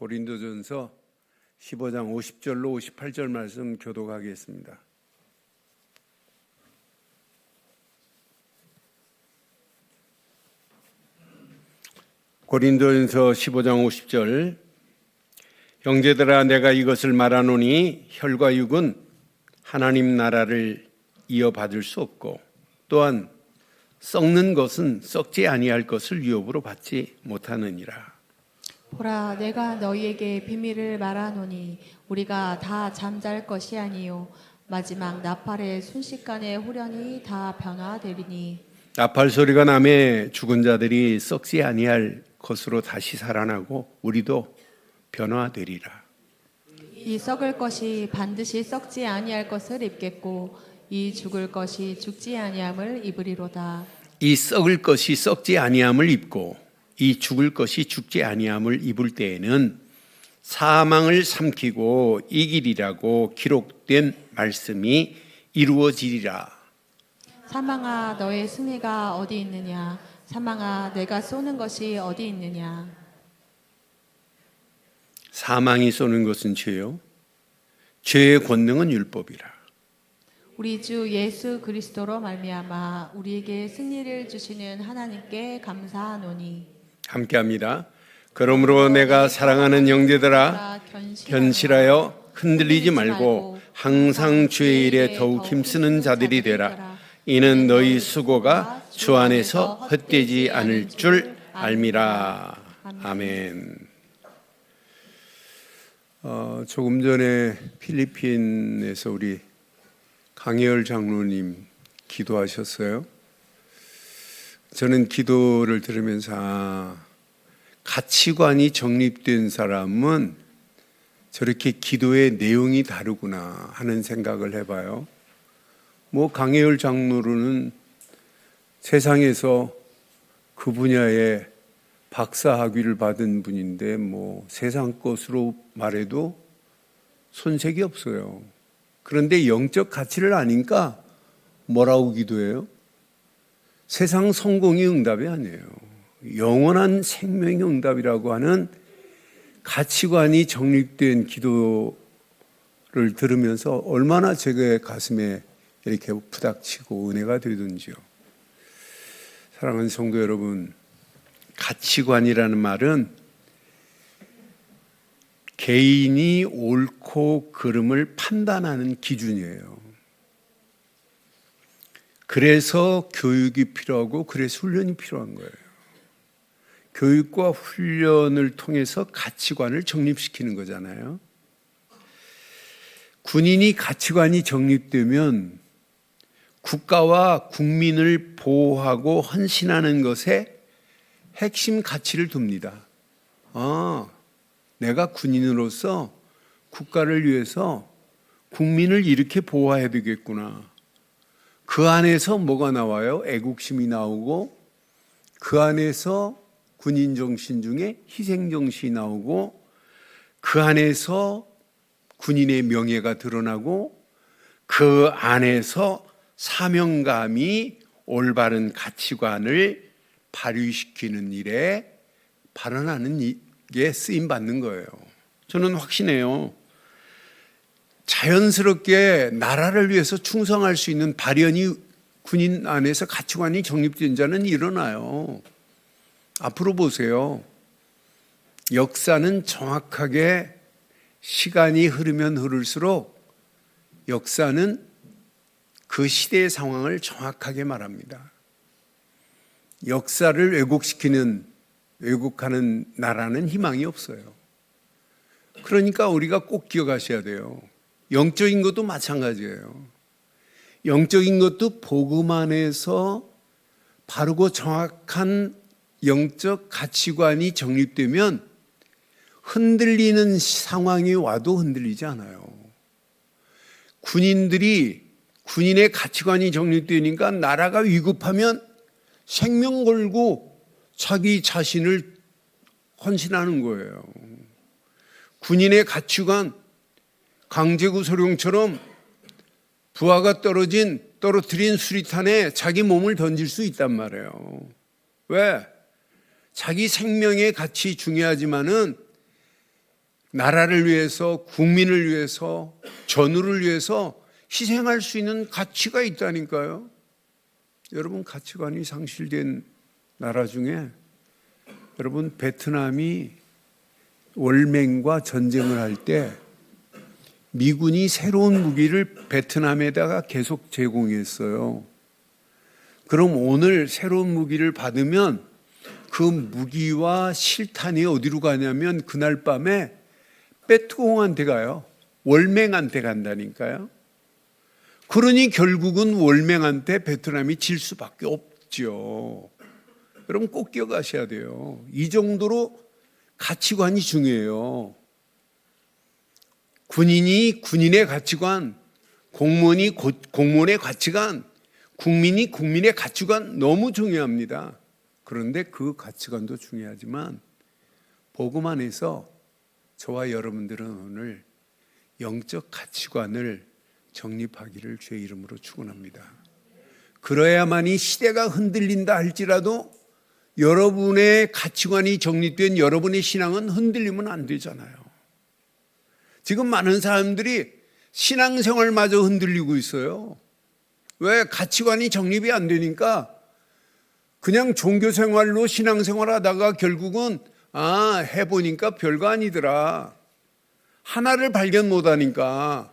고린도전서 15장 50절로 58절 말씀 교독하겠습니다. 고린도전서 15장 50절. 형제들아, 내가 이것을 말하노니 혈과 육은 하나님 나라를 이어받을 수 없고, 또한 썩는 것은 썩지 아니할 것을 유업으로 받지 못하느니라. 보라, 내가 너희에게 비밀을 말하노니 우리가 다 잠잘 것이 아니요 마지막 나팔의 순식간에 후련히 다 변화되리니. 나팔 소리가 나매 죽은 자들이 썩지 아니할 것으로 다시 살아나고 우리도 변화되리라. 이 썩을 것이 반드시 썩지 아니할 것을 입겠고 이 죽을 것이 죽지 아니함을 입으리로다. 이 썩을 것이 썩지 아니함을 입고 이 죽을 것이 죽지 아니함을 입을 때에는 사망을 삼키고 이기리라고 기록된 말씀이 이루어지리라. 사망아, 너의 승리가 어디 있느냐? 사망아, 내가 쏘는 것이 어디 있느냐? 사망이 쏘는 것은 죄요, 죄의 권능은 율법이라. 우리 주 예수 그리스도로 말미암아 우리에게 승리를 주시는 하나님께 감사하노니. 함께합니다. 그러므로 내가 사랑하는 형제들아, 견실하여 흔들리지 말고 항상 주의 일에 더욱 힘쓰는 자들이 되라. 이는 너희 수고가 주 안에서 헛되지 않을 줄 알미라. 아멘. 조금 전에 필리핀에서 우리 강혜열 장로님 기도하셨어요. 저는 기도를 들으면서 가치관이 정립된 사람은 저렇게 기도의 내용이 다르구나 하는 생각을 해봐요. 강혜열 장로는 세상에서 그 분야에 박사학위를 받은 분인데 세상 것으로 말해도 손색이 없어요. 그런데 영적 가치를 아니까 뭐라고 기도해요? 세상 성공이 응답이 아니에요. 영원한 생명이 응답이라고 하는 가치관이 정립된 기도를 들으면서 얼마나 제 가슴에 이렇게 부닥치고 은혜가 되든지요. 사랑하는 성도 여러분, 가치관이라는 말은 개인이 옳고 그름을 판단하는 기준이에요. 그래서 교육이 필요하고 그래서 훈련이 필요한 거예요. 교육과 훈련을 통해서 가치관을 정립시키는 거잖아요. 군인이 가치관이 정립되면 국가와 국민을 보호하고 헌신하는 것에 핵심 가치를 둡니다. 내가 군인으로서 국가를 위해서 국민을 이렇게 보호해야 되겠구나. 그 안에서 뭐가 나와요? 애국심이 나오고, 그 안에서 군인 정신 중에 희생 정신이 나오고, 그 안에서 군인의 명예가 드러나고, 그 안에서 사명감이 올바른 가치관을 발휘시키는 일에 발언하는 게 쓰임 받는 거예요. 저는 확신해요. 자연스럽게 나라를 위해서 충성할 수 있는 발현이 군인 안에서 가치관이 정립된 자는 일어나요. 앞으로 보세요. 역사는 정확하게 시간이 흐르면 흐를수록 역사는 그 시대의 상황을 정확하게 말합니다. 역사를 왜곡하는 나라는 희망이 없어요. 그러니까 우리가 꼭 기억하셔야 돼요. 영적인 것도 마찬가지예요. 영적인 것도 복음 안에서 바르고 정확한 영적 가치관이 정립되면 흔들리는 상황이 와도 흔들리지 않아요. 군인의 가치관이 정립되니까 나라가 위급하면 생명 걸고 자기 자신을 헌신하는 거예요. 군인의 가치관, 강제구소룡처럼 부하가 떨어뜨린 수리탄에 자기 몸을 던질 수 있단 말이에요. 왜? 자기 생명의 가치 중요하지만은 나라를 위해서, 국민을 위해서, 전우를 위해서 희생할 수 있는 가치가 있다니까요. 여러분, 가치관이 상실된 나라 중에 여러분, 베트남이 월맹과 전쟁을 할 때 미군이 새로운 무기를 베트남에다가 계속 제공했어요. 그럼 오늘 새로운 무기를 받으면 그 무기와 실탄이 어디로 가냐면 그날 밤에 베트공한테 가요. 월맹한테 간다니까요. 그러니 결국은 월맹한테 베트남이 질 수밖에 없죠. 여러분 꼭 기억하셔야 돼요. 이 정도로 가치관이 중요해요. 군인이 군인의 가치관, 공무원이 공무원의 가치관, 국민이 국민의 가치관 너무 중요합니다. 그런데 그 가치관도 중요하지만 복음 안에서 저와 여러분들은 오늘 영적 가치관을 정립하기를 주의 이름으로 축원합니다. 그래야만이 시대가 흔들린다 할지라도 여러분의 가치관이 정립된 여러분의 신앙은 흔들리면 안 되잖아요. 지금 많은 사람들이 신앙생활마저 흔들리고 있어요. 왜? 가치관이 정립이 안 되니까 그냥 종교생활로 신앙생활 하다가 결국은 해보니까 별거 아니더라. 하나를 발견 못하니까,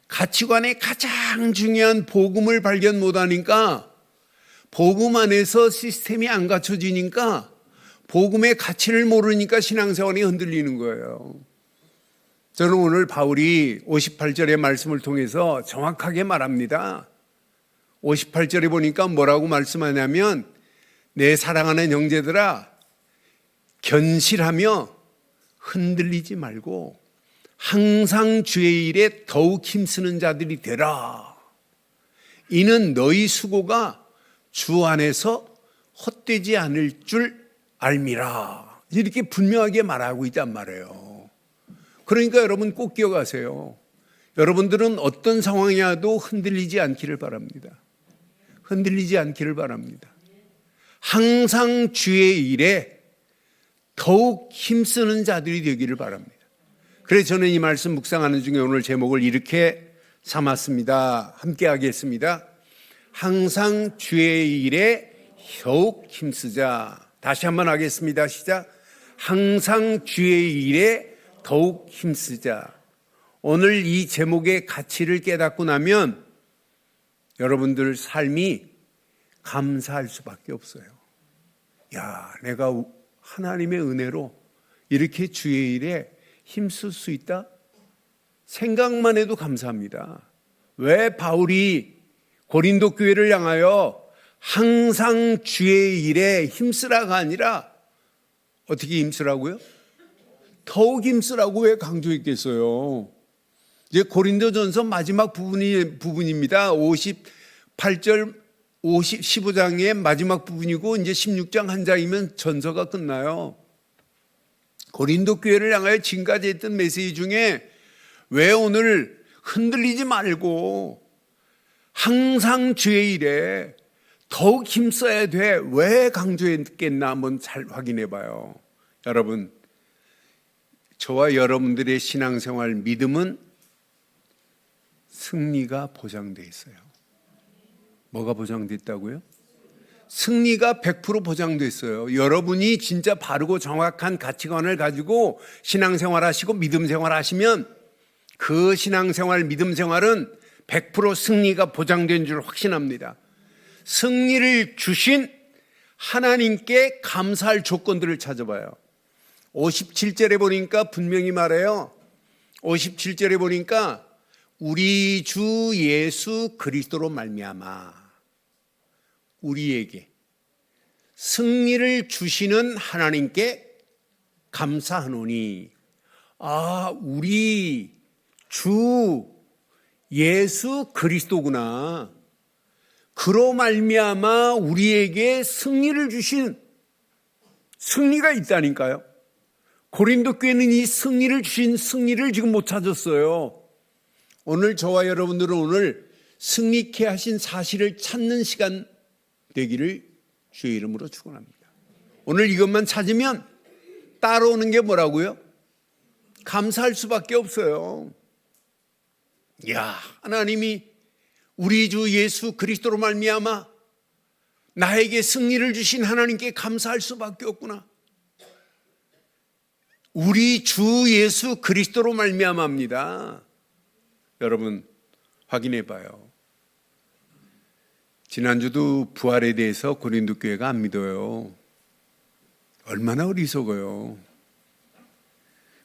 가치관의 가장 중요한 복음을 발견 못하니까, 복음 안에서 시스템이 안 갖춰지니까 복음의 가치를 모르니까 신앙생활이 흔들리는 거예요. 저는 오늘 바울이 58절의 말씀을 통해서 정확하게 말합니다. 58절에 보니까 뭐라고 말씀하냐면, 내 사랑하는 형제들아, 견실하며 흔들리지 말고 항상 주의 일에 더욱 힘쓰는 자들이 되라. 이는 너희 수고가 주 안에서 헛되지 않을 줄 알미라. 이렇게 분명하게 말하고 있단 말이에요. 그러니까 여러분 꼭 기억하세요. 여러분들은 어떤 상황이라도 흔들리지 않기를 바랍니다. 흔들리지 않기를 바랍니다. 항상 주의 일에 더욱 힘쓰는 자들이 되기를 바랍니다. 그래서 저는 이 말씀 묵상하는 중에 오늘 제목을 이렇게 삼았습니다. 함께 하겠습니다. 항상 주의 일에 더욱 힘쓰자. 다시 한번 하겠습니다. 시작. 항상 주의 일에 더욱 힘쓰자. 오늘 이 제목의 가치를 깨닫고 나면 여러분들 삶이 감사할 수밖에 없어요. 야, 내가 하나님의 은혜로 이렇게 주의 일에 힘쓸 수 있다? 생각만 해도 감사합니다. 왜 바울이 고린도 교회를 향하여 항상 주의 일에 힘쓰라가 아니라 어떻게 힘쓰라고요? 더욱 힘쓰라고 왜 강조했겠어요? 이제 고린도전서 마지막 부분입니다. 58절 15장의 마지막 부분이고 이제 16장 한 장이면 전서가 끝나요. 고린도 교회를 향하여 지금까지 했던 메시지 중에 왜 오늘 흔들리지 말고 항상 주의 일에 더욱 힘써야 돼, 왜 강조했겠나 한번 잘 확인해 봐요. 여러분, 저와 여러분들의 신앙생활 믿음은 승리가 보장되어 있어요. 뭐가 보장됐다고요? 승리가 100% 보장됐어요. 여러분이 진짜 바르고 정확한 가치관을 가지고 신앙생활 하시고 믿음생활 하시면 그 신앙생활, 믿음생활은 100% 승리가 보장된 줄 확신합니다. 승리를 주신 하나님께 감사할 조건들을 찾아봐요. 57절에 보니까 분명히 말해요. 57절에 보니까 우리 주 예수 그리스도로 말미암아 우리에게 승리를 주시는 하나님께 감사하노니, 우리 주 예수 그리스도구나. 그로 말미암아 우리에게 승리를 주신, 승리가 있다니까요. 고린도 교회는 이 승리를 주신 승리를 지금 못 찾았어요. 오늘 저와 여러분들은 오늘 승리케 하신 사실을 찾는 시간 되기를 주의 이름으로 축원합니다. 오늘 이것만 찾으면 따라오는 게 뭐라고요? 감사할 수밖에 없어요. 야, 하나님이 우리 주 예수 그리스도로 말미암아 나에게 승리를 주신 하나님께 감사할 수밖에 없구나. 우리 주 예수 그리스도로 말미암아입니다. 여러분 확인해 봐요. 지난주도 부활에 대해서 고린도 교회가 안 믿어요. 얼마나 어리석어요.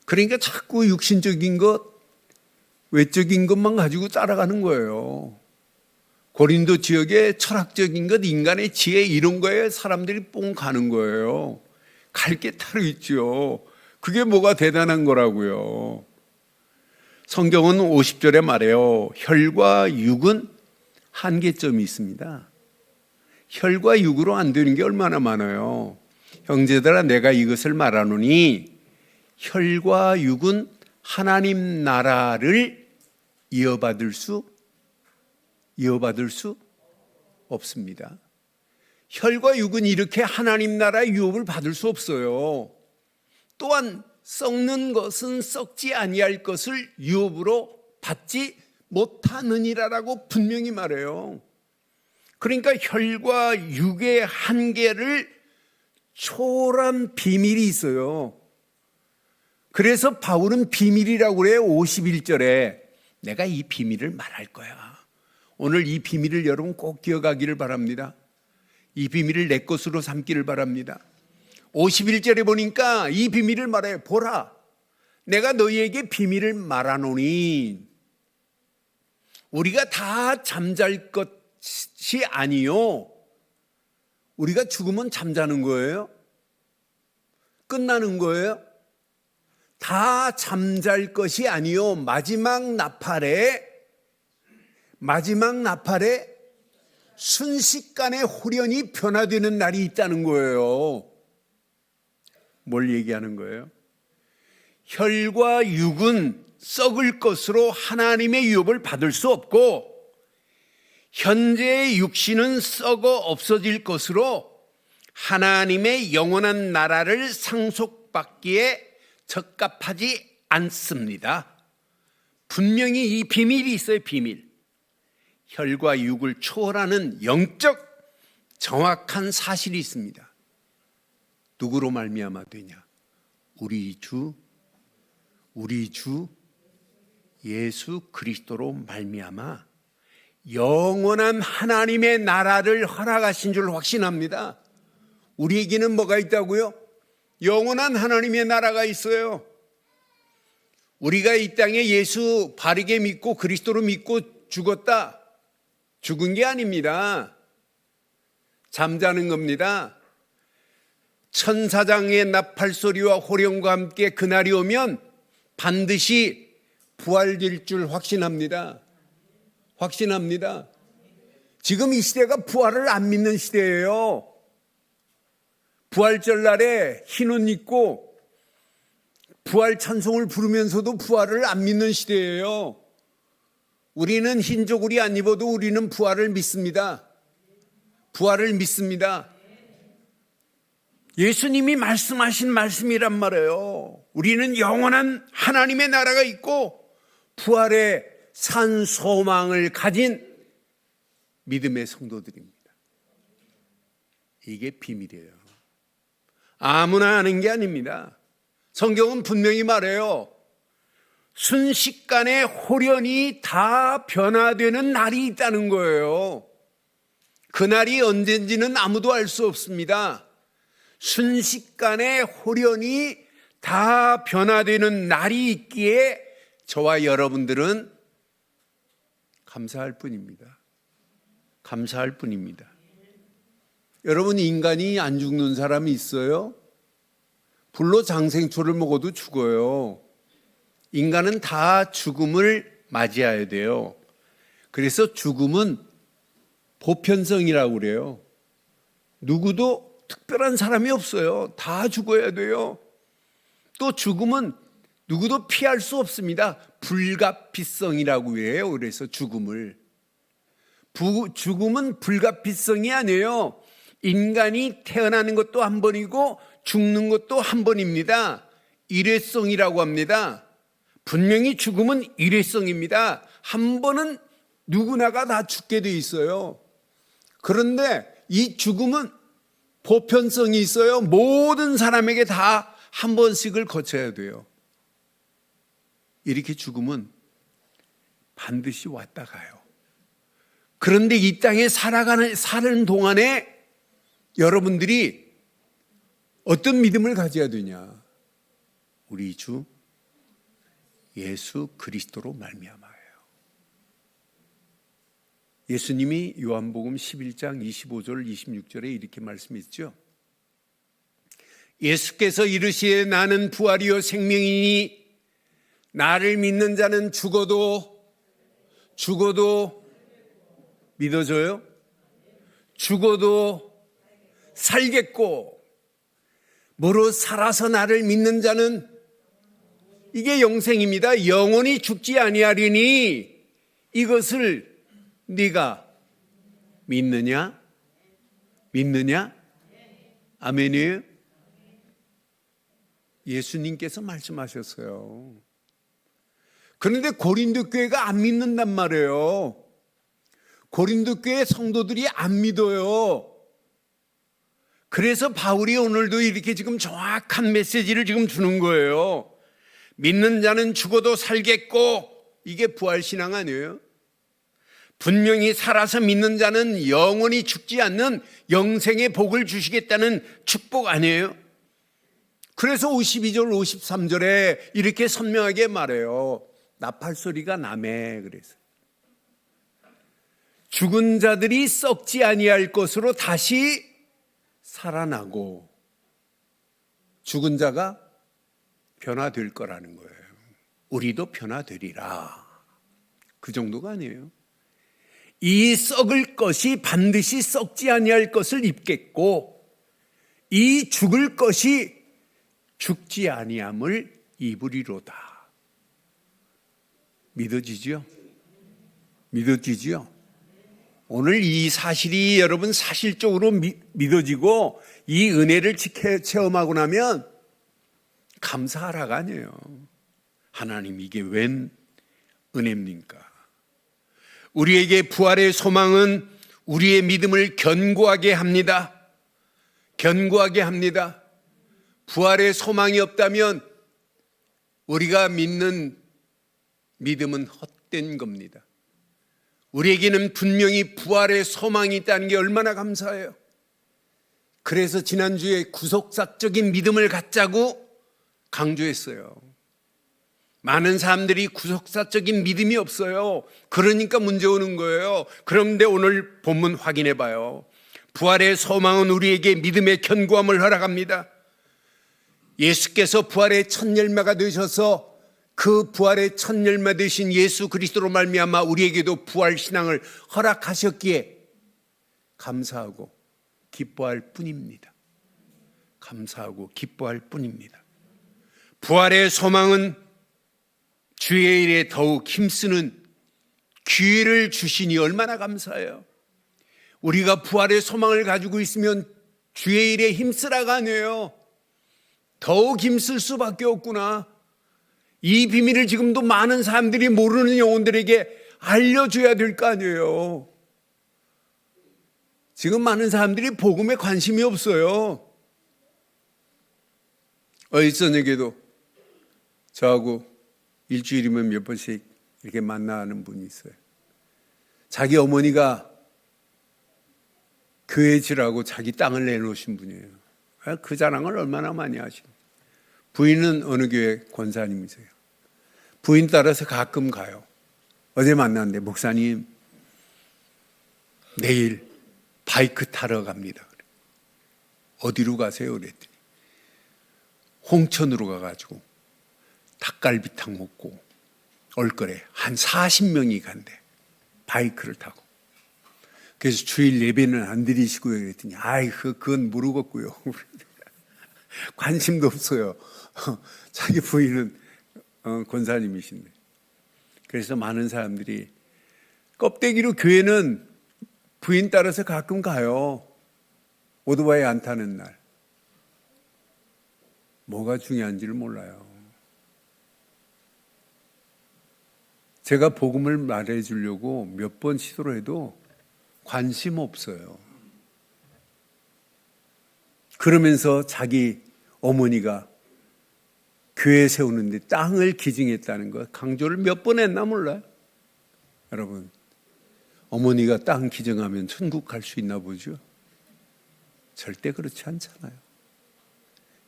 그러니까 자꾸 육신적인 것, 외적인 것만 가지고 따라가는 거예요. 고린도 지역의 철학적인 것, 인간의 지혜 이런 거에 사람들이 뽕 가는 거예요. 갈 게 따로 있죠. 그게 뭐가 대단한 거라고요. 성경은 50절에 말해요. 혈과 육은 한계점이 있습니다. 혈과 육으로 안 되는 게 얼마나 많아요. 형제들아 내가 이것을 말하노니 혈과 육은 하나님 나라를 이어받을 수 없습니다. 혈과 육은 이렇게 하나님 나라의 유업을 받을 수 없어요. 또한 썩는 것은 썩지 아니할 것을 유업으로 받지 못하느니라라고 분명히 말해요. 그러니까 혈과 육의 한계를 초월한 비밀이 있어요. 그래서 바울은 비밀이라고 그래요. 51절에 내가 이 비밀을 말할 거야. 오늘 이 비밀을 여러분 꼭 기억하기를 바랍니다. 이 비밀을 내 것으로 삼기를 바랍니다. 51절에 보니까 이 비밀을 말해요. 보라, 내가 너희에게 비밀을 말하노니 우리가 다 잠잘 것이 아니요. 우리가 죽으면 잠자는 거예요? 끝나는 거예요? 다 잠잘 것이 아니요. 마지막 나팔에 순식간에 홀연히 변화되는 날이 있다는 거예요. 뭘 얘기하는 거예요? 혈과 육은 썩을 것으로 하나님의 유업을 받을 수 없고 현재의 육신은 썩어 없어질 것으로 하나님의 영원한 나라를 상속받기에 적합하지 않습니다. 분명히 이 비밀이 있어요. 비밀. 혈과 육을 초월하는 영적 정확한 사실이 있습니다. 누구로 말미암아 되냐? 우리 주 예수 그리스도로 말미암아 영원한 하나님의 나라를 허락하신 줄 확신합니다. 우리에게는 뭐가 있다고요? 영원한 하나님의 나라가 있어요. 우리가 이 땅에 예수 바르게 믿고 그리스도로 믿고 죽었다. 죽은 게 아닙니다. 잠자는 겁니다. 천사장의 나팔소리와 호령과 함께 그날이 오면 반드시 부활될 줄 확신합니다. 확신합니다. 지금 이 시대가 부활을 안 믿는 시대예요. 부활절 날에 흰 옷 입고 부활 찬송을 부르면서도 부활을 안 믿는 시대예요. 우리는 흰 조구리 안 입어도 우리는 부활을 믿습니다. 부활을 믿습니다. 예수님이 말씀하신 말씀이란 말이에요. 우리는 영원한 하나님의 나라가 있고 부활의 산 소망을 가진 믿음의 성도들입니다. 이게 비밀이에요. 아무나 아는 게 아닙니다. 성경은 분명히 말해요. 순식간에 홀연히 다 변화되는 날이 있다는 거예요. 그날이 언젠지는 아무도 알 수 없습니다. 순식간에 홀연히 다 변화되는 날이 있기에 저와 여러분들은 감사할 뿐입니다. 감사할 뿐입니다. 여러분, 인간이 안 죽는 사람이 있어요? 불로 장생초를 먹어도 죽어요. 인간은 다 죽음을 맞이해야 돼요. 그래서 죽음은 보편성이라고 그래요. 누구도 특별한 사람이 없어요. 다 죽어야 돼요. 또 죽음은 누구도 피할 수 없습니다. 불가피성이라고 해요. 그래서 죽음은 불가피성이 아니에요. 인간이 태어나는 것도 한 번이고 죽는 것도 한 번입니다. 일회성이라고 합니다. 분명히 죽음은 일회성입니다. 한 번은 누구나가 다 죽게 돼 있어요. 그런데 이 죽음은 보편성이 있어요. 모든 사람에게 다 한 번씩을 거쳐야 돼요. 이렇게 죽음은 반드시 왔다 가요. 그런데 이 땅에 사는 동안에 여러분들이 어떤 믿음을 가져야 되냐? 우리 주 예수 그리스도로 말미암아요. 예수님이 요한복음 11장 25절 26절에 이렇게 말씀했죠. 예수께서 이르시되 나는 부활이요 생명이니 나를 믿는 자는 죽어도 믿어줘요? 죽어도 살겠고 무릇 살아서 나를 믿는 자는 이게 영생입니다. 영원히 죽지 아니하리니 이것을 네가 믿느냐? 아멘이에요? 예수님께서 말씀하셨어요. 그런데 고린도 교회가 안 믿는단 말이에요. 고린도 교회 성도들이 안 믿어요. 그래서 바울이 오늘도 이렇게 지금 정확한 메시지를 지금 주는 거예요. 믿는 자는 죽어도 살겠고, 이게 부활신앙 아니에요? 분명히 살아서 믿는 자는 영원히 죽지 않는 영생의 복을 주시겠다는 축복 아니에요? 그래서 52절 53절에 이렇게 선명하게 말해요. 나팔 소리가 나매 그래서 죽은 자들이 썩지 아니할 것으로 다시 살아나고 죽은 자가 변화될 거라는 거예요. 우리도 변화되리라. 그 정도가 아니에요. 이 썩을 것이 반드시 썩지 아니할 것을 입겠고 이 죽을 것이 죽지 아니함을 입으리로다. 믿어지지요? 오늘 이 사실이 여러분 사실적으로 믿어지고 이 은혜를 체험하고 나면 감사하라가 아니에요. 하나님 이게 웬 은혜입니까? 우리에게 부활의 소망은 우리의 믿음을 견고하게 합니다. 부활의 소망이 없다면 우리가 믿는 믿음은 헛된 겁니다. 우리에게는 분명히 부활의 소망이 있다는 게 얼마나 감사해요. 그래서 지난주에 구속사적인 믿음을 갖자고 강조했어요. 많은 사람들이 구속사적인 믿음이 없어요. 그러니까 문제 오는 거예요. 그런데 오늘 본문 확인해 봐요. 부활의 소망은 우리에게 믿음의 견고함을 허락합니다. 예수께서 부활의 첫 열매가 되셔서 그 부활의 첫 열매 되신 예수 그리스도로 말미암아 우리에게도 부활 신앙을 허락하셨기에 감사하고 기뻐할 뿐입니다. 부활의 소망은 주의 일에 더욱 힘쓰는 기회를 주시니 얼마나 감사해요. 우리가 부활의 소망을 가지고 있으면 주의 일에 힘쓰라가 아니에요. 더욱 힘쓸 수밖에 없구나. 이 비밀을 지금도 많은 사람들이 모르는 영혼들에게 알려줘야 될 거 아니에요. 지금 많은 사람들이 복음에 관심이 없어요. 어제 저녁에도 저하고 일주일이면 몇 번씩 이렇게 만나는 분이 있어요. 자기 어머니가 교회 지라고 자기 땅을 내놓으신 분이에요. 그 자랑을 얼마나 많이 하시는. 부인은 어느 교회 권사님이세요. 부인 따라서 가끔 가요. 어제 만났는데 목사님 내일 바이크 타러 갑니다. 어디로 가세요? 그랬더니 홍천으로 가가지고 닭갈비탕 먹고 올 거래. 한 40명이 간대. 바이크를 타고. 그래서 주일 예배는 안 드리시고요. 그랬더니 그건 모르겠고요. 관심도 없어요. 자기 부인은 권사님이신데. 그래서 많은 사람들이 껍데기로 교회는 부인 따라서 가끔 가요. 오토바이 안 타는 날. 뭐가 중요한지를 몰라요. 제가 복음을 말해 주려고 몇 번 시도를 해도 관심 없어요. 그러면서 자기 어머니가 교회 세우는데 땅을 기증했다는 거 강조를 몇 번 했나 몰라요. 여러분, 어머니가 땅 기증하면 천국 갈 수 있나 보죠? 절대 그렇지 않잖아요.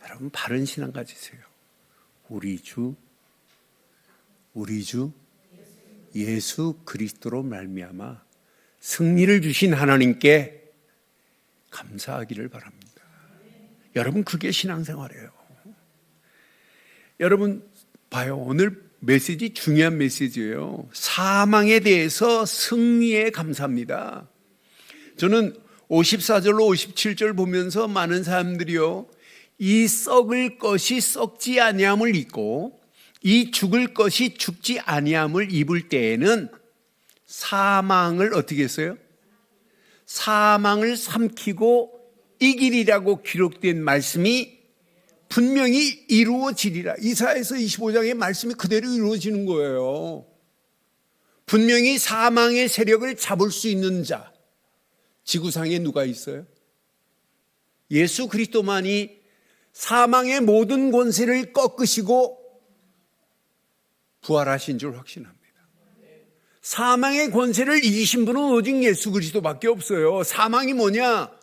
여러분, 바른 신앙 가지세요. 우리 주 예수 그리스도로 말미암아 승리를 주신 하나님께 감사하기를 바랍니다. 여러분, 그게 신앙생활이에요. 여러분 봐요. 오늘 메시지 중요한 메시지예요. 사망에 대해서 승리에 감사합니다. 저는 54절로 57절 보면서 많은 사람들이요, 이 썩을 것이 썩지 아니함을 입고 이 죽을 것이 죽지 아니함을 입을 때에는 사망을 어떻게 했어요? 사망을 삼키고 이기리라고 기록된 말씀이 분명히 이루어지리라. 이사야서 25장의 말씀이 그대로 이루어지는 거예요. 분명히 사망의 세력을 잡을 수 있는 자, 지구상에 누가 있어요? 예수 그리스도만이 사망의 모든 권세를 꺾으시고 부활하신 줄 확신합니다. 사망의 권세를 이기신 분은 오직 예수 그리스도밖에 없어요. 사망이 뭐냐?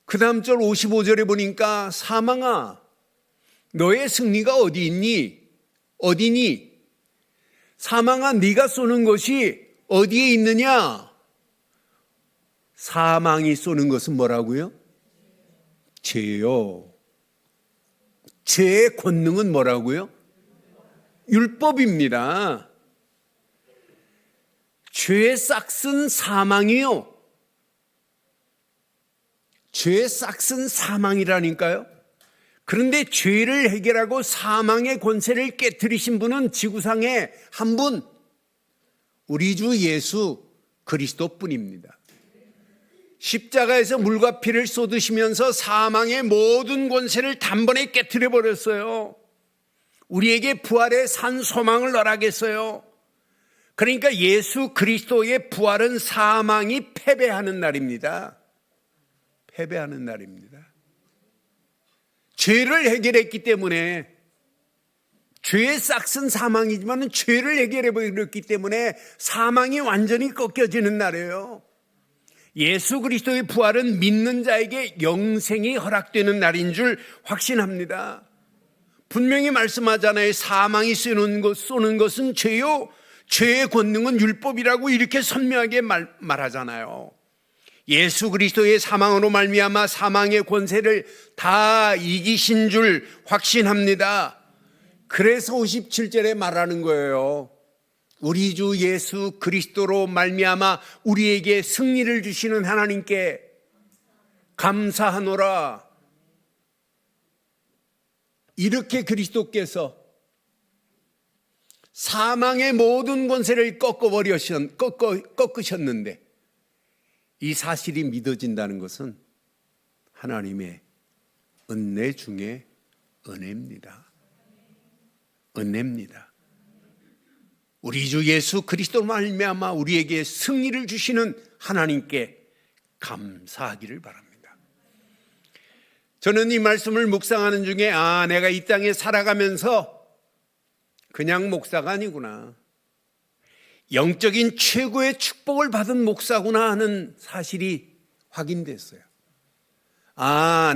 그 다음 절 55절에 보니까 사망아, 너의 승리가 어디 있니? 어디니? 사망아, 네가 쏘는 것이 어디에 있느냐? 사망이 쏘는 것은 뭐라고요? 죄요. 죄의 권능은 뭐라고요? 율법입니다. 죄의 싹은 사망이요. 죄의 싹은 사망이라니까요. 그런데 죄를 해결하고 사망의 권세를 깨뜨리신 분은 지구상에 한 분, 우리 주 예수 그리스도뿐입니다. 십자가에서 물과 피를 쏟으시면서 사망의 모든 권세를 단번에 깨뜨려 버렸어요. 우리에게 부활의 산 소망을 허락했어요. 그러니까 예수 그리스도의 부활은 사망이 패배하는 날입니다. 패배하는 날입니다. 죄를 해결했기 때문에, 죄의 싹은 사망이지만 죄를 해결해 버렸기 때문에 사망이 완전히 꺾여지는 날이에요. 예수 그리스도의 부활은 믿는 자에게 영생이 허락되는 날인 줄 확신합니다. 분명히 말씀하잖아요. 사망이 쏘는 것은 죄요, 죄의 권능은 율법이라고 이렇게 선명하게 말하잖아요. 예수 그리스도의 사망으로 말미암아 사망의 권세를 다 이기신 줄 확신합니다. 그래서 57절에 말하는 거예요. 우리 주 예수 그리스도로 말미암아 우리에게 승리를 주시는 하나님께 감사하노라. 이렇게 그리스도께서 사망의 모든 권세를 꺾으셨는데 이 사실이 믿어진다는 것은 하나님의 은혜 중에 은혜입니다. 은혜입니다. 우리 주 예수 그리스도로 말미암아 우리에게 승리를 주시는 하나님께 감사하기를 바랍니다. 저는 이 말씀을 묵상하는 중에 내가 이 땅에 살아가면서 그냥 목사가 아니구나, 영적인 최고의 축복을 받은 목사구나 하는 사실이 확인됐어요.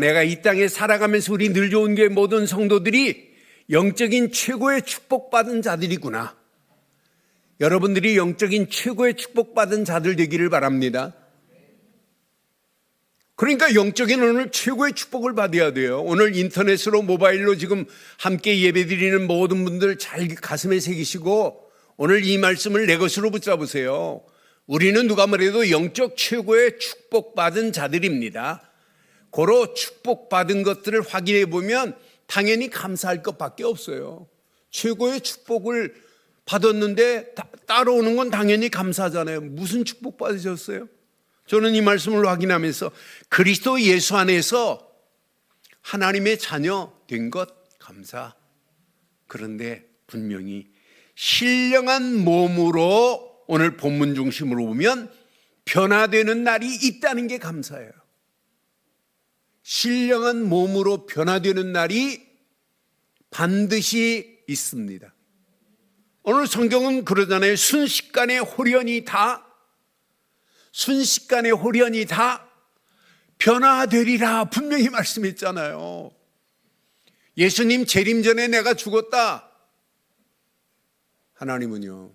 내가 이 땅에 살아가면서 우리 늘 좋은 교회 모든 성도들이 영적인 최고의 축복받은 자들이구나. 여러분들이 영적인 최고의 축복받은 자들 되기를 바랍니다. 그러니까 영적인 오늘 최고의 축복을 받아야 돼요. 오늘 인터넷으로 모바일로 지금 함께 예배드리는 모든 분들 잘 가슴에 새기시고 오늘 이 말씀을 내 것으로 붙잡으세요. 우리는 누가 뭐래도 영적 최고의 축복받은 자들입니다. 고로 축복받은 것들을 확인해 보면 당연히 감사할 것밖에 없어요. 최고의 축복을 받았는데 따라오는 건 당연히 감사하잖아요. 무슨 축복 받으셨어요? 저는 이 말씀을 확인하면서 그리스도 예수 안에서 하나님의 자녀 된 것 감사. 그런데 분명히 신령한 몸으로 오늘 본문 중심으로 보면 변화되는 날이 있다는 게 감사해요. 신령한 몸으로 변화되는 날이 반드시 있습니다. 오늘 성경은 그러잖아요. 순식간에 홀연히 다 변화되리라 분명히 말씀했잖아요. 예수님 재림 전에 내가 죽었다. 하나님은요,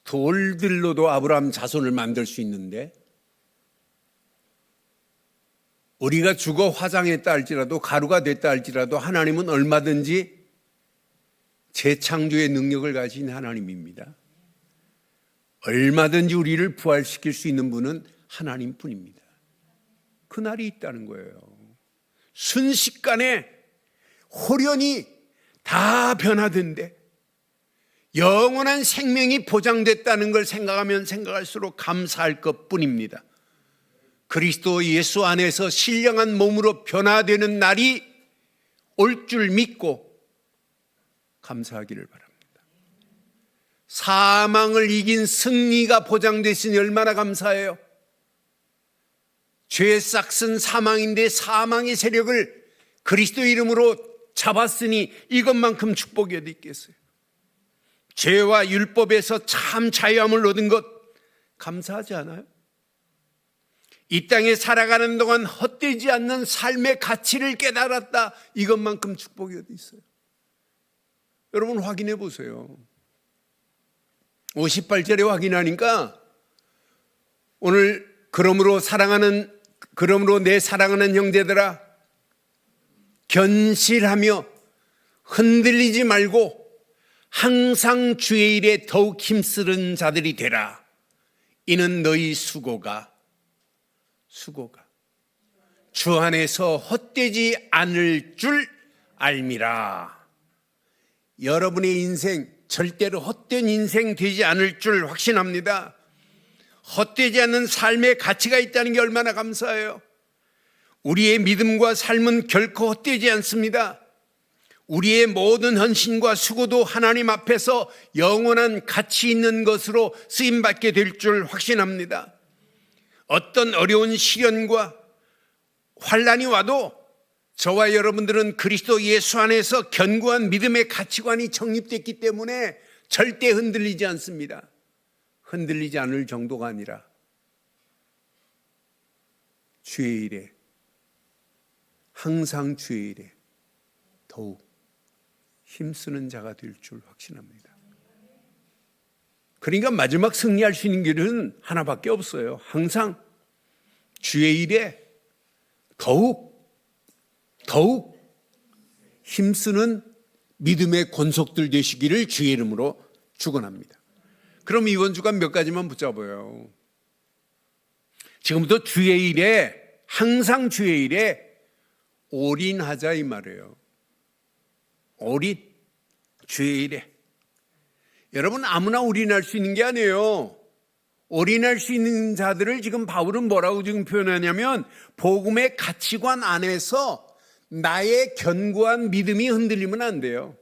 돌들로도 아브라함 자손을 만들 수 있는데 우리가 죽어 화장했다 할지라도 가루가 됐다 할지라도 하나님은 얼마든지 재창조의 능력을 가진 하나님입니다. 얼마든지 우리를 부활시킬 수 있는 분은 하나님뿐입니다. 그날이 있다는 거예요. 순식간에 홀연히 다 변화된대. 영원한 생명이 보장됐다는 걸 생각하면 생각할수록 감사할 것뿐입니다. 그리스도 예수 안에서 신령한 몸으로 변화되는 날이 올 줄 믿고 감사하기를 바랍니다. 사망을 이긴 승리가 보장됐으니 얼마나 감사해요. 죄의 싹은 사망인데 사망의 세력을 그리스도 이름으로 잡았으니 이것만큼 축복이 어디 있겠어요. 죄와 율법에서 참 자유함을 얻은 것 감사하지 않아요? 이 땅에 살아가는 동안 헛되지 않는 삶의 가치를 깨달았다. 이것만큼 축복이 어디 있어요? 여러분 확인해 보세요. 58절에 확인하니까 오늘 그러므로 내 사랑하는 형제들아 견실하며 흔들리지 말고 항상 주의 일에 더욱 힘쓰는 자들이 되라. 이는 너희 수고가 주 안에서 헛되지 않을 줄 알미라. 여러분의 인생 절대로 헛된 인생 되지 않을 줄 확신합니다. 헛되지 않는 삶의 가치가 있다는 게 얼마나 감사해요. 우리의 믿음과 삶은 결코 헛되지 않습니다. 우리의 모든 헌신과 수고도 하나님 앞에서 영원한 가치 있는 것으로 쓰임받게 될 줄 확신합니다. 어떤 어려운 시련과 환난이 와도 저와 여러분들은 그리스도 예수 안에서 견고한 믿음의 가치관이 정립됐기 때문에 절대 흔들리지 않습니다. 흔들리지 않을 정도가 아니라 주의 일에, 항상 주의 일에 더욱 힘쓰는 자가 될 줄 확신합니다. 그러니까 마지막 승리할 수 있는 길은 하나밖에 없어요. 항상 주의 일에 더욱 힘쓰는 믿음의 권속들 되시기를 주의 이름으로 축원합니다. 그럼 이번 주간 몇 가지만 붙잡아요. 지금부터 주의 일에, 항상 주의 일에 올인하자 이 말이에요. 올인, 주의 일에. 여러분 아무나 올인할 수 있는 게 아니에요. 올인할 수 있는 자들을 지금 바울은 뭐라고 지금 표현하냐면 복음의 가치관 안에서 나의 견고한 믿음이 흔들리면 안 돼요.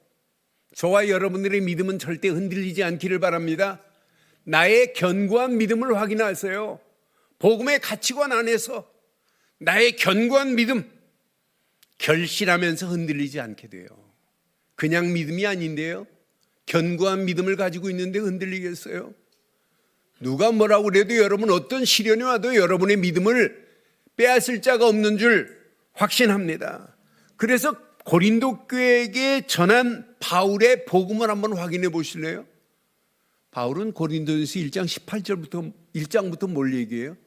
저와 여러분들의 믿음은 절대 흔들리지 않기를 바랍니다. 나의 견고한 믿음을 확인하세요. 복음의 가치관 안에서 나의 견고한 믿음 결실하면서 흔들리지 않게 돼요. 그냥 믿음이 아닌데요. 견고한 믿음을 가지고 있는데 흔들리겠어요? 누가 뭐라고 그래도 여러분 어떤 시련이 와도 여러분의 믿음을 빼앗을 자가 없는 줄 확신합니다. 그래서 고린도 교회에게 전한 바울의 복음을 한번 확인해 보실래요? 바울은 고린도전서 1장부터 뭘 얘기해요?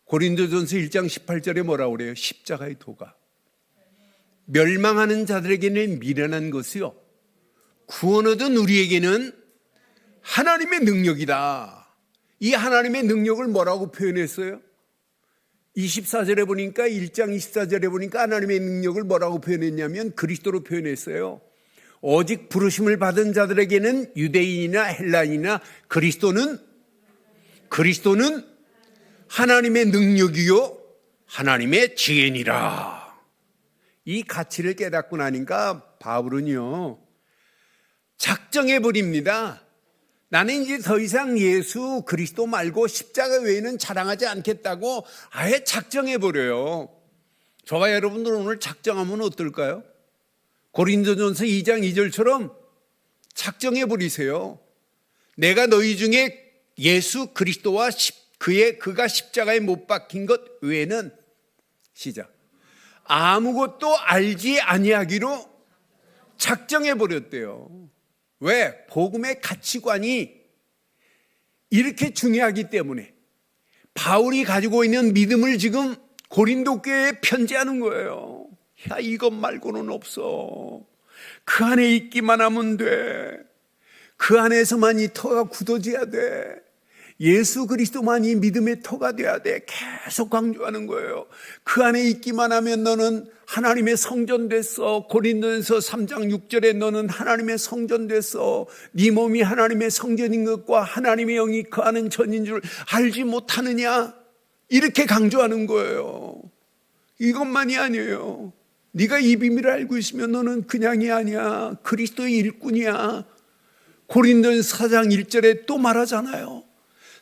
고린도전서 1장 18절에 뭐라고 그래요? 십자가의 도가 멸망하는 자들에게는 미련한 것이요 구원 얻은 우리에게는 하나님의 능력이다. 이 하나님의 능력을 뭐라고 표현했어요? 24절에 보니까 1장 24절에 보니까 하나님의 능력을 뭐라고 표현했냐면 그리스도로 표현했어요. 오직 부르심을 받은 자들에게는 유대인이나 헬라인이나 그리스도는 하나님의 능력이요 하나님의 지혜니라. 이 가치를 깨닫고 나니까 바울은요 작정해 버립니다. 나는 이제 더 이상 예수 그리스도 말고 십자가 외에는 자랑하지 않겠다고 아예 작정해 버려요. 저와 여러분들 오늘 작정하면 어떨까요? 고린도전서 2장 2절처럼 작정해 버리세요. 내가 너희 중에 예수 그리스도와 그가 십자가에 못 박힌 것 외에는 시작 아무것도 알지 아니하기로 작정해 버렸대요. 왜? 복음의 가치관이 이렇게 중요하기 때문에 바울이 가지고 있는 믿음을 지금 고린도 교회에 편지하는 거예요. 야, 이것 말고는 없어. 그 안에 있기만 하면 돼. 그 안에서만 이 터가 굳어져야 돼. 예수 그리스도만이 믿음의 터가 돼야 돼. 계속 강조하는 거예요. 그 안에 있기만 하면 너는 하나님의 성전 됐어. 고린도전서 3장 6절에 너는 하나님의 성전 됐어. 네 몸이 하나님의 성전인 것과 하나님의 영이 거하는 전인 줄 알지 못하느냐? 이렇게 강조하는 거예요. 이것만이 아니에요. 네가 이 비밀을 알고 있으면 너는 그냥이 아니야. 그리스도의 일꾼이야. 고린도전서 4장 1절에 또 말하잖아요.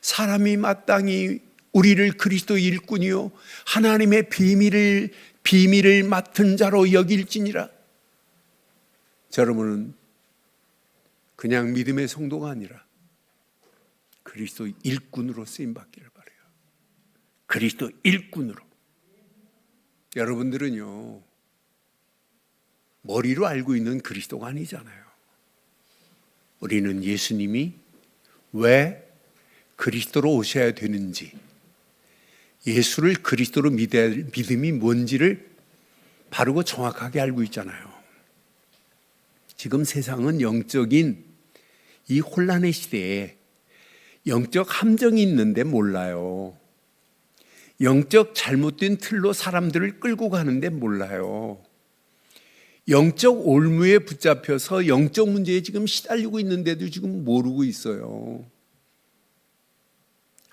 사람이 마땅히 우리를 그리스도의 일꾼이요 하나님의 비밀을 맡은 자로 여길지니라. 여러분은 그냥 믿음의 성도가 아니라 그리스도 일꾼으로 쓰임받기를 바라요. 그리스도 일꾼으로. 여러분들은요 머리로 알고 있는 그리스도가 아니잖아요. 우리는 예수님이 왜 그리스도로 오셔야 되는지, 예수를 그리스도로 믿어야 할 믿음이 뭔지를 바르고 정확하게 알고 있잖아요. 지금 세상은 영적인 이 혼란의 시대에 영적 함정이 있는데 몰라요. 영적 잘못된 틀로 사람들을 끌고 가는데 몰라요. 영적 올무에 붙잡혀서 영적 문제에 지금 시달리고 있는데도 지금 모르고 있어요.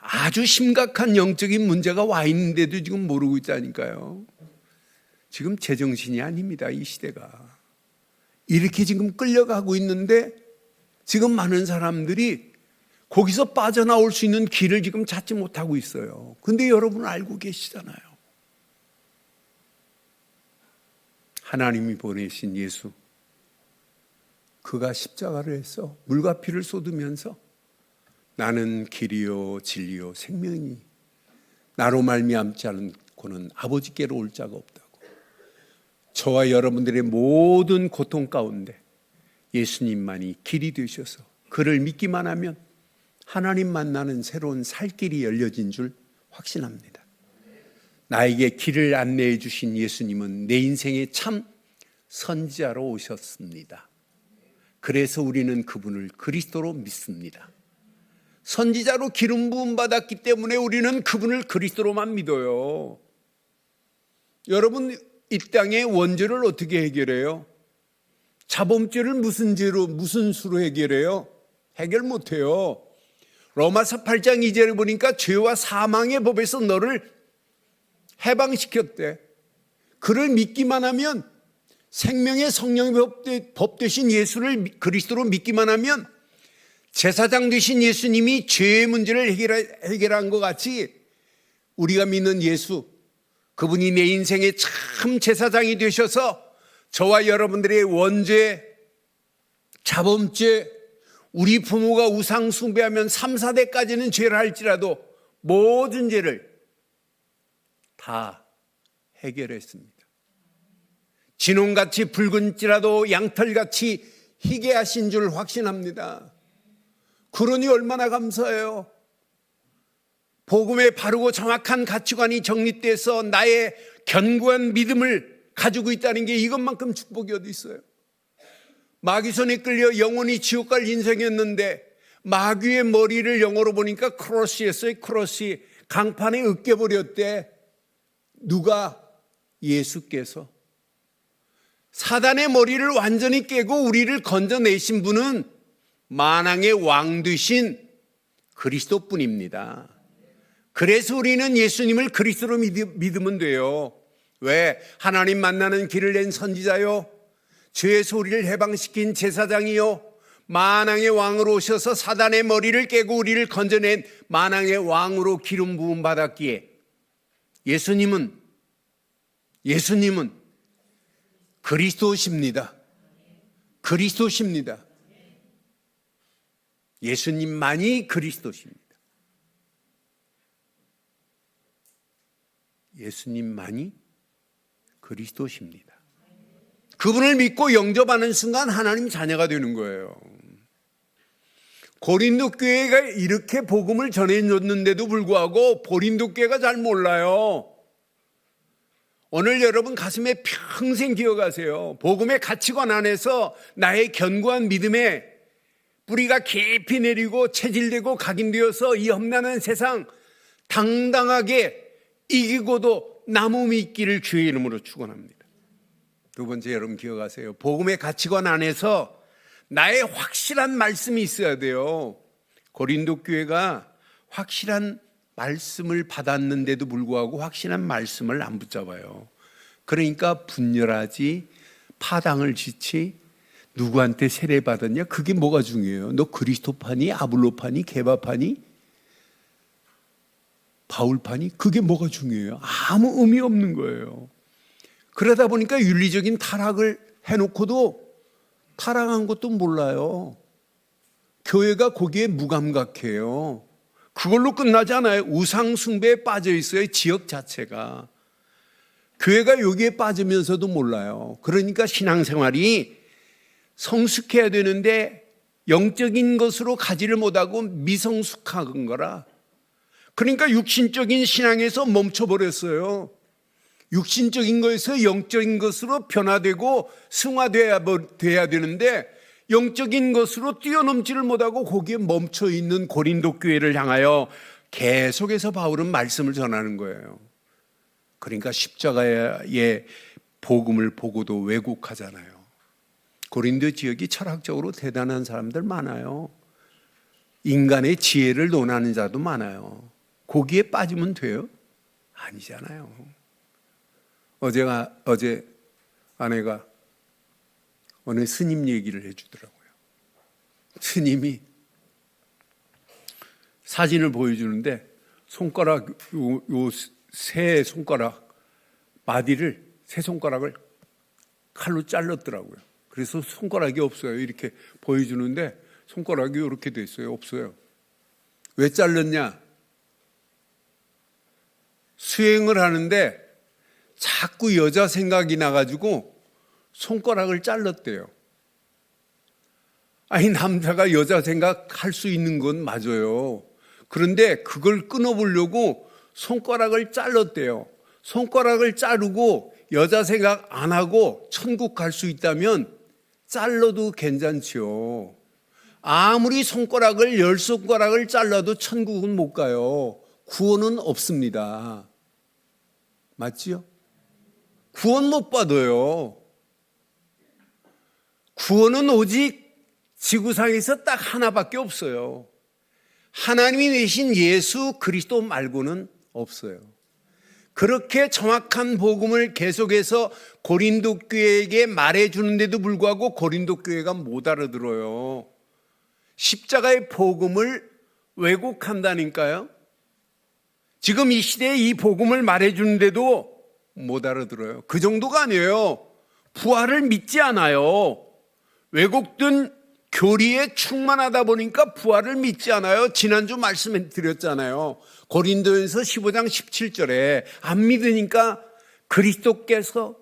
아주 심각한 영적인 문제가 와 있는데도 지금 모르고 있다니까요. 지금 제정신이 아닙니다, 이 시대가. 이렇게 지금 끌려가고 있는데 지금 많은 사람들이 거기서 빠져나올 수 있는 길을 지금 찾지 못하고 있어요. 근데 여러분은 알고 계시잖아요. 하나님이 보내신 예수, 그가 십자가를 해서 물과 피를 쏟으면서 나는 길이요 진리요 생명이니 나로 말미암지 않고는 아버지께로 올 자가 없다고. 저와 여러분들의 모든 고통 가운데 예수님만이 길이 되셔서 그를 믿기만 하면 하나님 만나는 새로운 살 길이 열려진 줄 확신합니다. 나에게 길을 안내해 주신 예수님은 내 인생의 참 선지자로 오셨습니다. 그래서 우리는 그분을 그리스도로 믿습니다. 선지자로 기름 부음 받았기 때문에 우리는 그분을 그리스도로만 믿어요. 여러분, 이 땅의 원죄를 어떻게 해결해요? 자범죄를 무슨 죄로, 무슨 수로 해결해요? 해결 못해요. 로마서 8장 2절을 보니까 죄와 사망의 법에서 너를 해방시켰대. 그를 믿기만 하면, 생명의 성령의 법 되신 예수를 그리스도로 믿기만 하면 제사장 되신 예수님이 죄의 문제를 해결한 것 같이 우리가 믿는 예수, 그분이 내 인생의 참 제사장이 되셔서 저와 여러분들의 원죄, 자범죄, 우리 부모가 우상 숭배하면 3, 4대까지는 죄를 할지라도 모든 죄를 다 해결했습니다. 진홍같이 붉은지라도 양털같이 희게 하신 줄 확신합니다. 그러니 얼마나 감사해요. 복음의 바르고 정확한 가치관이 정립돼서 나의 견고한 믿음을 가지고 있다는 게 이것만큼 축복이 어디 있어요. 마귀 손에 끌려 영원히 지옥 갈 인생이었는데 마귀의 머리를 영어로 보니까 크로스였어요. 크로스. 강판에 으깨버렸대. 누가? 예수께서. 사단의 머리를 완전히 깨고 우리를 건져내신 분은 만왕의 왕 되신 그리스도뿐입니다. 그래서 우리는 예수님을 그리스도로 믿으면 돼요. 왜? 하나님 만나는 길을 낸 선지자요, 죄에서 우리를 해방시킨 제사장이요, 만왕의 왕으로 오셔서 사단의 머리를 깨고 우리를 건져낸 만왕의 왕으로 기름 부음 받았기에 예수님은 그리스도십니다. 그리스도십니다. 예수님만이 그리스도십니다. 예수님만이 그리스도십니다. 그분을 믿고 영접하는 순간 하나님 자녀가 되는 거예요. 고린도 교회가 이렇게 복음을 전해줬는데도 불구하고 고린도 교회가 잘 몰라요. 오늘 여러분 가슴에 평생 기억하세요. 복음의 가치관 안에서 나의 견고한 믿음에 뿌리가 깊이 내리고 체질되고 각인되어서 이 험난한 세상 당당하게 이기고도 나무 믿기를 주의 이름으로 축원합니다. 두 번째, 여러분 기억하세요. 복음의 가치관 안에서 나의 확실한 말씀이 있어야 돼요. 고린도 교회가 확실한 말씀을 받았는데도 불구하고 확실한 말씀을 안 붙잡아요. 그러니까 분열하지, 파당을 짓지, 누구한테 세례받았냐? 그게 뭐가 중요해요? 너 그리스도파니? 아볼로파니? 게바파니? 바울파니? 그게 뭐가 중요해요? 아무 의미 없는 거예요. 그러다 보니까 윤리적인 타락을 해놓고도 타락한 것도 몰라요. 교회가 거기에 무감각해요. 그걸로 끝나지 않아요. 우상 숭배에 빠져 있어요. 지역 자체가. 교회가 여기에 빠지면서도 몰라요. 그러니까 신앙생활이 성숙해야 되는데 영적인 것으로 가지를 못하고 미성숙한 거라. 그러니까 육신적인 신앙에서 멈춰버렸어요. 육신적인 것에서 영적인 것으로 변화되고 승화돼야 되는데 영적인 것으로 뛰어넘지를 못하고 거기에 멈춰있는 고린도 교회를 향하여 계속해서 바울은 말씀을 전하는 거예요. 그러니까 십자가의 복음을 보고도 왜곡하잖아요. 고린도 지역이 철학적으로 대단한 사람들 많아요. 인간의 지혜를 논하는 자도 많아요. 거기에 빠지면 돼요? 아니잖아요. 어제 아내가 어느 스님 얘기를 해주더라고요. 스님이 사진을 보여주는데 손가락, 요 세 손가락 마디를, 세 손가락을 칼로 잘랐더라고요. 그래서 손가락이 없어요. 이렇게 보여주는데 손가락이 이렇게 돼 있어요. 없어요. 왜 잘랐냐? 수행을 하는데 자꾸 여자 생각이 나가지고 손가락을 잘랐대요. 아니, 남자가 여자 생각할 수 있는 건 맞아요. 그런데 그걸 끊어보려고 손가락을 잘랐대요. 손가락을 자르고 여자 생각 안 하고 천국 갈 수 있다면 잘라도 괜찮지요. 아무리 손가락을 10손가락을 잘라도 천국은 못 가요. 구원은 없습니다. 맞지요? 구원 못 받아요. 구원은 오직 지구상에서 딱 하나밖에 없어요. 하나님이 내신 예수 그리스도 말고는 없어요. 그렇게 정확한 복음을 계속해서 고린도 교회에게 말해주는데도 불구하고 고린도 교회가 못 알아들어요. 십자가의 복음을 왜곡한다니까요. 지금 이 시대에 이 복음을 말해주는데도 못 알아들어요. 그 정도가 아니에요. 부활을 믿지 않아요. 왜곡된 교리에 충만하다 보니까 부활을 믿지 않아요. 지난주 말씀해 드렸잖아요. 고린도전서 15장 17절에 안 믿으니까 그리스도께서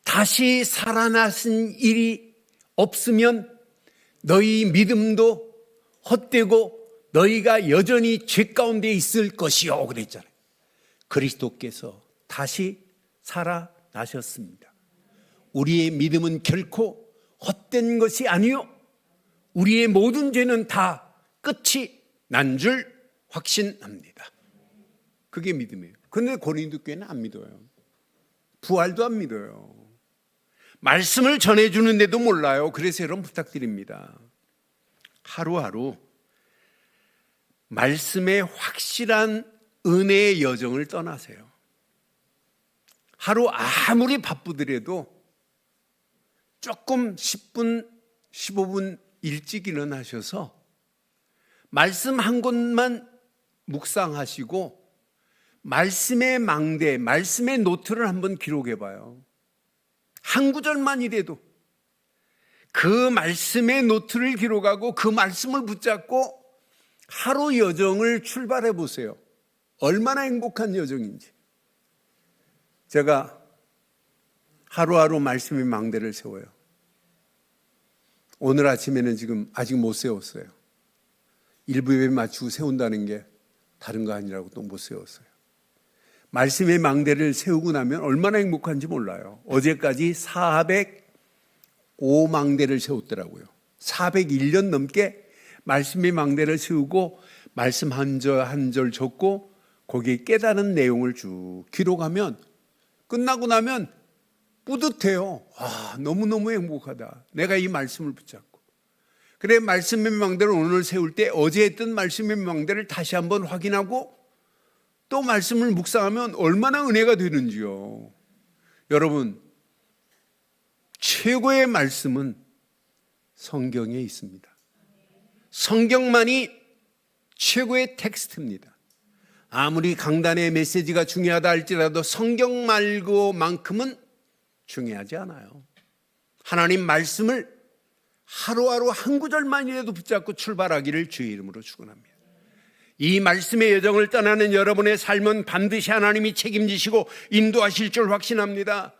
다시 살아나신 일이 없으면 너희 믿음도 헛되고 너희가 여전히 죄 가운데 있을 것이요 그랬잖아요. 그리스도께서 다시 살아나셨습니다. 우리의 믿음은 결코 헛된 것이 아니요, 우리의 모든 죄는 다 끝이 난 줄 확신합니다. 그게 믿음이에요. 그런데 고린도 교회는 안 믿어요. 부활도 안 믿어요. 말씀을 전해주는데도 몰라요. 그래서 여러분 부탁드립니다. 하루하루 말씀의 확실한 은혜의 여정을 떠나세요. 하루 아무리 바쁘더라도 조금 10분, 15분 일찍 일어나셔서 말씀 한 곳만 묵상하시고 말씀의 망대, 말씀의 노트를 한번 기록해 봐요. 한 구절만이라도 그 말씀의 노트를 기록하고 그 말씀을 붙잡고 하루 여정을 출발해 보세요. 얼마나 행복한 여정인지. 제가 하루하루 말씀의 망대를 세워요. 오늘 아침에는 지금 아직 못 세웠어요. 일부 예배 마치고 세운다는 게 다른 거 아니라고 또 못 세웠어요. 말씀의 망대를 세우고 나면 얼마나 행복한지 몰라요. 어제까지 405망대를 세웠더라고요. 401년 넘게 말씀의 망대를 세우고 말씀 한 절 한 절 적고 거기에 깨달은 내용을 쭉 기록하면 끝나고 나면 뿌듯해요. 너무너무 행복하다. 내가 이 말씀을 붙잡고. 그래, 말씀의 망대를 오늘 세울 때 어제 했던 말씀의 망대를 다시 한번 확인하고 또 말씀을 묵상하면 얼마나 은혜가 되는지요. 여러분, 최고의 말씀은 성경에 있습니다. 성경만이 최고의 텍스트입니다. 아무리 강단의 메시지가 중요하다 할지라도 성경 말고만큼은 중요하지 않아요. 하나님 말씀을 하루하루 한 구절만이라도 붙잡고 출발하기를 주의 이름으로 축원합니다. 이 말씀의 여정을 떠나는 여러분의 삶은 반드시 하나님이 책임지시고 인도하실 줄 확신합니다.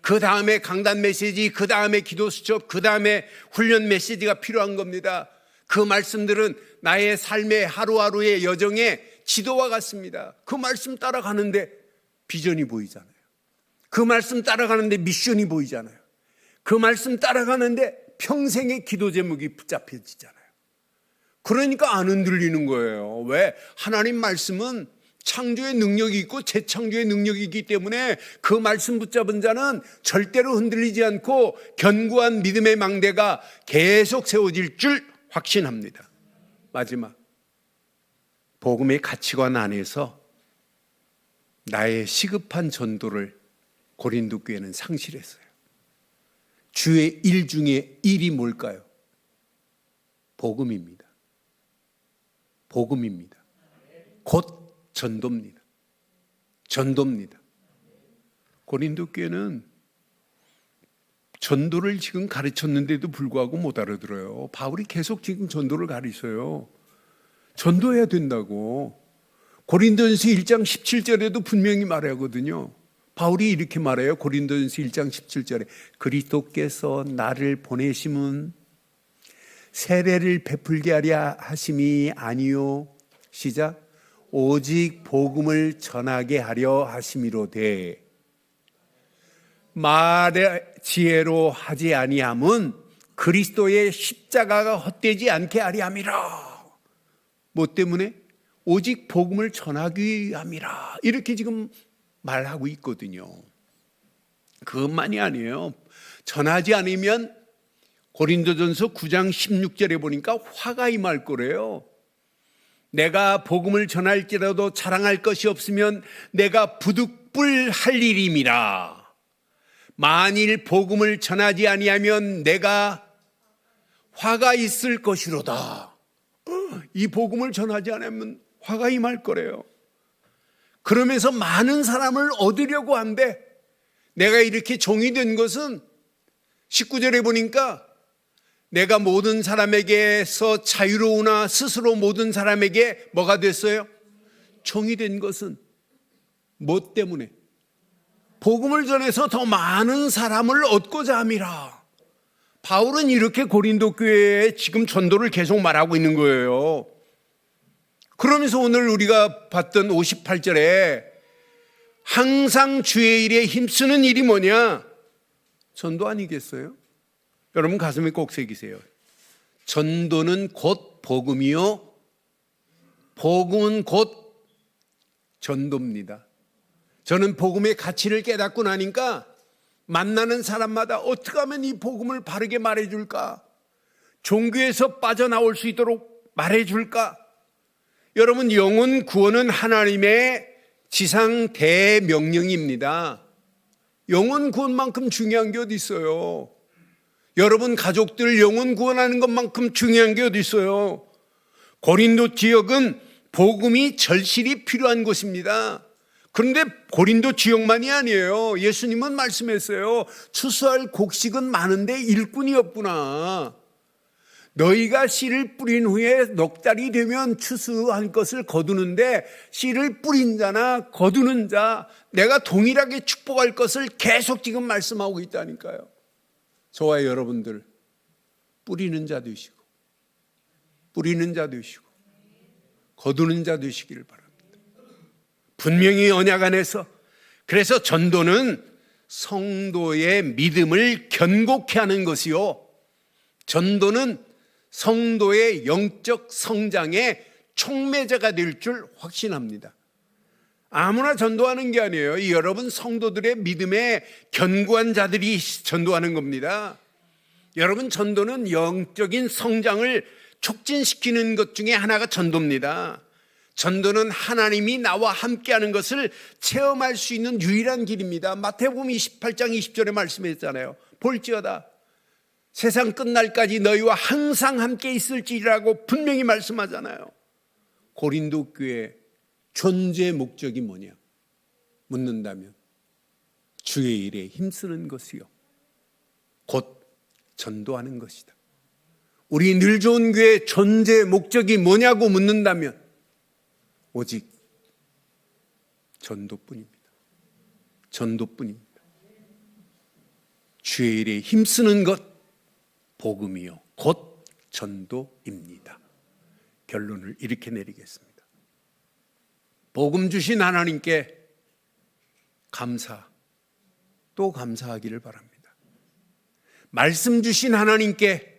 그 다음에 강단 메시지, 그 다음에 기도 수첩, 그 다음에 훈련 메시지가 필요한 겁니다. 그 말씀들은 나의 삶의 하루하루의 여정의 지도와 같습니다. 그 말씀 따라가는데 비전이 보이잖아요. 그 말씀 따라가는데 미션이 보이잖아요. 그 말씀 따라가는데 평생의 기도 제목이 붙잡혀지잖아요. 그러니까 안 흔들리는 거예요. 왜? 하나님 말씀은 창조의 능력이 있고 재창조의 능력이 있기 때문에 그 말씀 붙잡은 자는 절대로 흔들리지 않고 견고한 믿음의 망대가 계속 세워질 줄 확신합니다. 마지막, 복음의 가치관 안에서 나의 시급한 전도를 고린도 교회는 상실했어요. 주의 일 중에 일이 뭘까요? 복음입니다. 복음입니다. 곧 전도입니다. 전도입니다. 고린도 교회는 전도를 지금 가르쳤는데도 불구하고 못 알아들어요. 바울이 계속 지금 전도를 가르쳐요. 전도해야 된다고. 고린도전서 1장 17절에도 분명히 말하거든요. 바울이 이렇게 말해요. 고린도전서 1장 17절에 그리스도께서 나를 보내심은 세례를 베풀게 하려 하심이 아니요. 시작. 오직 복음을 전하게 하려 하심이로되 말의 지혜로 하지 아니함은 그리스도의 십자가가 헛되지 않게 하려 함이라. 뭐 때문에? 오직 복음을 전하기 위함이라. 이렇게 지금 말하고 있거든요. 그것만이 아니에요. 전하지 않으면 고린도전서 9장 16절에 보니까 화가 임할 거래요. 내가 복음을 전할지라도 자랑할 것이 없으면 내가 부득불할 일임이라. 만일 복음을 전하지 아니하면 내가 화가 있을 것이로다. 이 복음을 전하지 않으면 화가 임할 거래요. 그러면서 많은 사람을 얻으려고 한대. 내가 이렇게 종이 된 것은 19절에 보니까 내가 모든 사람에게서 자유로우나 스스로 모든 사람에게 뭐가 됐어요? 종이 된 것은 뭐 때문에? 복음을 전해서 더 많은 사람을 얻고자 함이라. 바울은 이렇게 고린도 교회에 지금 전도를 계속 말하고 있는 거예요. 그러면서 오늘 우리가 봤던 58절에 항상 주의 일에 힘쓰는 일이 뭐냐? 전도 아니겠어요? 여러분 가슴에 꼭 새기세요. 전도는 곧 복음이요. 복음은 곧 전도입니다. 저는 복음의 가치를 깨닫고 나니까 만나는 사람마다 어떻게 하면 이 복음을 바르게 말해줄까? 종교에서 빠져나올 수 있도록 말해줄까? 여러분, 영혼 구원은 하나님의 지상 대명령입니다. 영혼 구원만큼 중요한 게 어디 있어요? 여러분 가족들 영혼 구원하는 것만큼 중요한 게 어디 있어요? 고린도 지역은 복음이 절실히 필요한 곳입니다. 그런데 고린도 지역만이 아니에요. 예수님은 말씀했어요. 추수할 곡식은 많은데 일꾼이 없구나. 너희가 씨를 뿌린 후에 넉 달이 되면 추수한 것을 거두는데 씨를 뿌린 자나 거두는 자, 내가 동일하게 축복할 것을 계속 지금 말씀하고 있다니까요. 저와 여러분들 뿌리는 자 되시고 거두는 자 되시기를 바랍니다. 분명히 언약 안에서, 그래서 전도는 성도의 믿음을 견고케 하는 것이요, 전도는 성도의 영적 성장의 촉매자가 될 줄 확신합니다. 아무나 전도하는 게 아니에요. 여러분 성도들의 믿음에 견고한 자들이 전도하는 겁니다. 여러분 전도는 영적인 성장을 촉진시키는 것 중에 하나가 전도입니다. 전도는 하나님이 나와 함께하는 것을 체험할 수 있는 유일한 길입니다. 마태복음 28장 20절에 말씀했잖아요. 볼지어다 세상 끝날까지 너희와 항상 함께 있을지라고 분명히 말씀하잖아요. 고린도 교회 존재의 목적이 뭐냐 묻는다면 주의 일에 힘쓰는 것이요 곧 전도하는 것이다. 우리 늘 좋은 교회의 존재의 목적이 뭐냐고 묻는다면 오직 전도뿐입니다. 주의 일에 힘쓰는 것 복음이요 곧 전도입니다. 결론을 이렇게 내리겠습니다. 복음 주신 하나님께 감사 또 감사하기를 바랍니다. 말씀 주신 하나님께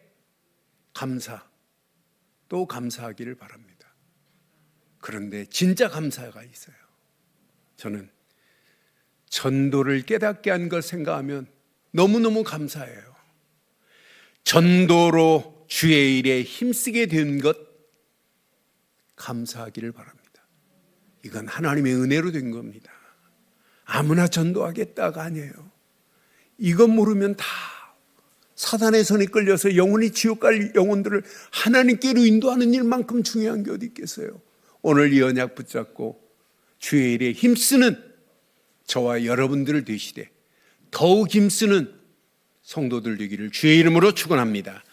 감사 또 감사하기를 바랍니다. 그런데 진짜 감사가 있어요. 저는 전도를 깨닫게 한 걸 생각하면 너무너무 감사해요. 전도로 주의 일에 힘쓰게 된 것 감사하기를 바랍니다. 이건 하나님의 은혜로 된 겁니다. 아무나 전도하겠다가 아니에요. 이것 모르면 다 사단의 손에 끌려서 영원히 지옥 갈 영혼들을 하나님께로 인도하는 일만큼 중요한 게 어디 있겠어요. 오늘 이 언약 붙잡고 주의 일에 힘쓰는 저와 여러분들 되시되 더욱 힘쓰는 성도들 되기를 주의 이름으로 축원합니다.